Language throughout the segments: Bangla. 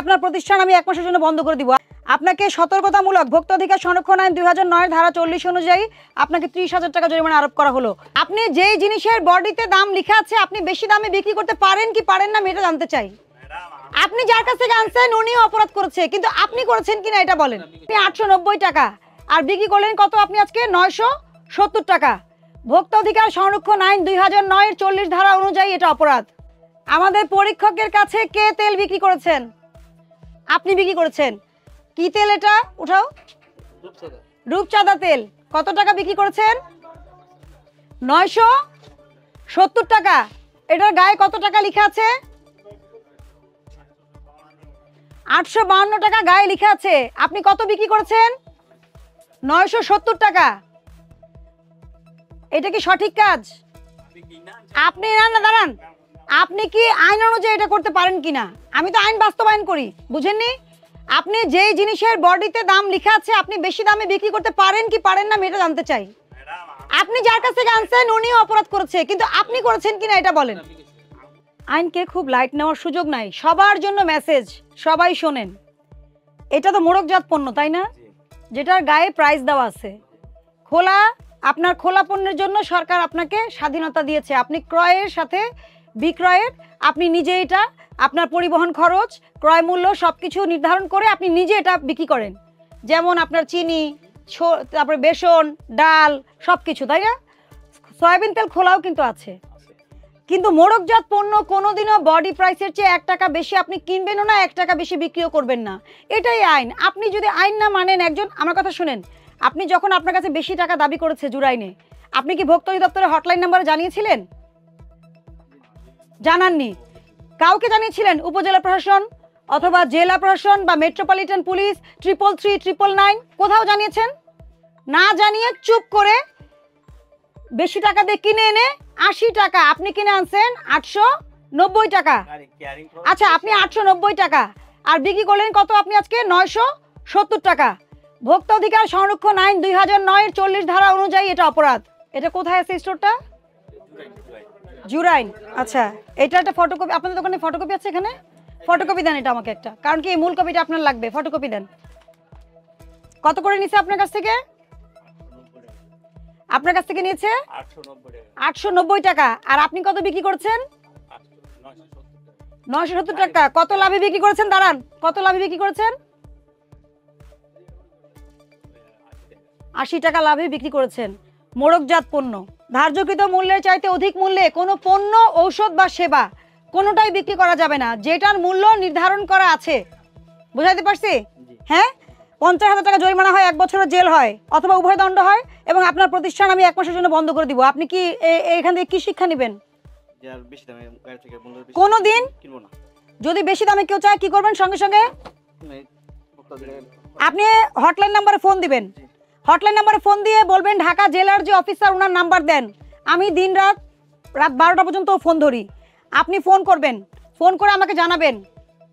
আপনার প্রতিষ্ঠান আমি 1 মাসের জন্য বন্ধ করে দিব। আপনাকে সতর্কতামূলক ভোক্তা অধিকার সংরক্ষণ আইন 2009 ধারা 40 অনুযায়ী আপনাকে 30,000 টাকা জরিমানা আরোপ করা হলো। আপনি যেই জিনিসের বডিতে দাম লেখা আছে আপনি বেশি দামে বিক্রি করতে পারেন কি পারেন না আমি এটা জানতে চাই। আপনি যার কাছ থেকে আনছেন উনিও অপরাধ করেছে, কিন্তু আপনি করেছেন কিনা এটা বলেন। আপনি 890 টাকা আর বিক্রি করলেন কত আপনি আজকে 970 টাকা। ভোক্তা অধিকার সংরক্ষণ আইন 2009 এর 40 ধারা অনুযায়ী এটা অপরাধ। আমাদের পরীক্ষকের কাছে কে তেল বিক্রি করেছেন? আপনি বিক্রি করেছেন। কি তেল এটা? উঠাও। রূপচাঁদা তেল। কত টাকা বিক্রি করেছেন? 970 টাকা। এটার গায়ে কত টাকা লেখা আছে? 852 টাকা গায়ে লেখা আছে। আপনি কত বিক্রি করেছেন? 970 টাকা। এটা কি সঠিক কাজ? আপনি না দাঁড়ান, আপনি কি আইন অনুযায়ী এটা করতে পারেন কিনা? আমি তো আইন বাস্তবায়ন করি, বুঝেননি? আপনি যেই জিনিসের বডিতে দাম লেখা আছে আপনি বেশি দামে বিক্রি করতে পারেন কি পারেন না আমি এটা জানতে চাই। আপনি যার কাছ থেকে আনছেন উনিও অপরাধ করেছে, কিন্তু আপনি করেছেন কিনা এটা বলেন। আইনকে খুব লাইট নেওয়ার সুযোগ নাই। সবার জন্য মেসেজ, সবাই শোনেন। এটা তো মোড়কজাত পণ্য, তাই না? যেটার গায়ে প্রাইস দেওয়া আছে। খোলা, আপনার খোলা পণ্যের জন্য সরকার আপনাকে স্বাধীনতা দিয়েছে। আপনি ক্রয়ের সাথে বিক্রয়ের আপনি নিজে এটা আপনার পরিবহন খরচ, ক্রয় মূল্য সবকিছু নির্ধারণ করে আপনি নিজে এটা বিক্রি করেন। যেমন আপনার চিনি, তারপরে বেসন, ডাল সবকিছু, তাই না? সয়াবিন তেল খোলাও কিন্তু আছে। কিন্তু মোড়কজাত পণ্য কোনোদিনও বডি প্রাইসের চেয়ে 1 টাকা বেশি আপনি কিনবেনও না, 1 টাকা বেশি বিক্রিও করবেন না। এটাই আইন। আপনি যদি আইন না মানেন, একজন আমার কথা শুনেন, আপনি যখন আপনার কাছে বেশি টাকা দাবি করেছে জুরাইনে, আপনি কি ভোক্তা অধিদপ্তরের হটলাইন নাম্বারে জানিয়েছিলেন? জানাননি। কাউকে জানিয়েছিলেন? উপজেলা প্রশাসন অথবা জেলা প্রশাসন বা মেট্রোপলিটন পুলিশ 333, 999 কোথাও জানিয়েছেন? না জানিয়ে চুপ করে বেশি টাকা দিয়ে কিনে এনে 80 টাকা আপনি কিনে আনছেন 890 টাকা। আচ্ছা, আপনি 890 টাকা আর বিক্রি করলেন কত আপনি আজকে? 970 টাকা। ভোক্তা অধিকার সংরক্ষণ আইন 2009 এর 40 ধারা অনুযায়ী এটা অপরাধ। এটা কোথায় আছে স্টোরটা? জুরাইন। আচ্ছা, এটা একটা ফটোকপি আপনাদের দোকানে ফটোকপি আছে? এখানে ফটোকপি দেন এটা আমাকে একটা, কারণ কি এই মূল কপিটা আপনার লাগবে। ফটোকপি দেন। কত করে নিছে আপনার কাছ থেকে? আপনার কাছ থেকে নিয়েছে 890 টাকা। আর আপনি কত বিক্রি করছেন? 970 টাকা। কত লাভে বিক্রি করেছেন? দাঁড়ান, কত লাভে বিক্রি করেছেন? 80 টাকা লাভে বিক্রি করেছেন। মোড়কজাত পণ্য ধার্যকৃত মূল্যের চাইতে অধিক মূল্যে কোনো পণ্য, ঔষধ বা সেবা কোনোটাই বিক্রি করা যাবে না যেটার মূল্য নির্ধারণ করা আছে। বুঝাইতে পারছি? হ্যাঁ, 50,000 টাকা জরিমানা হয়, 1 বছরের জেল হয় অথবা উভয় দণ্ড হয়, এবং আপনার প্রতিষ্ঠান আমি 1 মাসের জন্য বন্ধ করে দিব। আপনি কি এখান থেকে কি শিক্ষা নেবেন? কোনোদিন যদি বেশি দামে কেউ চায় কি করবেন? সঙ্গে সঙ্গে আপনি হটলাইন নাম্বারে ফোন দিবেন। হটলাইন নাম্বারে ফোন দিয়ে বলবেন ঢাকা জেলার যে অফিসার ওনার নাম্বার দেন, আমি দিন রাত 12টা পর্যন্ত ফোন ধরি। আপনি ফোন করবেন, ফোন করে আমাকে জানাবেন,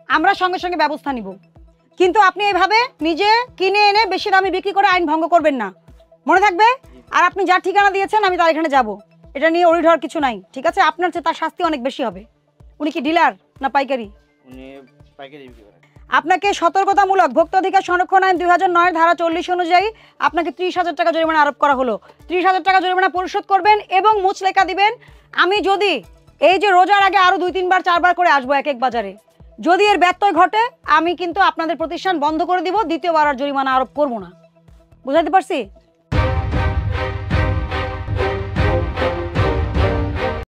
আমরা সঙ্গে সঙ্গে ব্যবস্থা নিব। কিন্তু আপনি এইভাবে নিজে কিনে এনে বেশি দামে বিক্রি করে আইন ভঙ্গ করবেন না, মনে থাকবে। আর আপনি যার ঠিকানা দিয়েছেন আমি তার এখানে যাব, এটা নিয়ে ওরি ঢর কিছু নাই, ঠিক আছে? আপনার চেয়ে তার শাস্তি অনেক বেশি হবে। উনি কি ডিলার না পাইকারি? উনি পাইকারি বিক্রি করেন। আপনাকে সতর্কতামূলক ভোক্তা অধিকার সংরক্ষণ আইন 2009 ধারা 40 অনুযায়ী আপনাকে 30,000 টাকা জরিমানা আরোপ করা হলো। 30,000 টাকা জরিমানা পরিশোধ করবেন এবং মুচলেখা দিবেন, আমি যদি এই যে রোজার আগে আরো 2, 3 বার 4 বার করে আসবো এক এক বাজারে, যদি এর ব্যত্যয় ঘটে আমি কিন্তু আপনাদের প্রতিষ্ঠান বন্ধ করে দিব, দ্বিতীয়বার আর জরিমানা আরোপ করবো না। বুঝাইতে পারছি?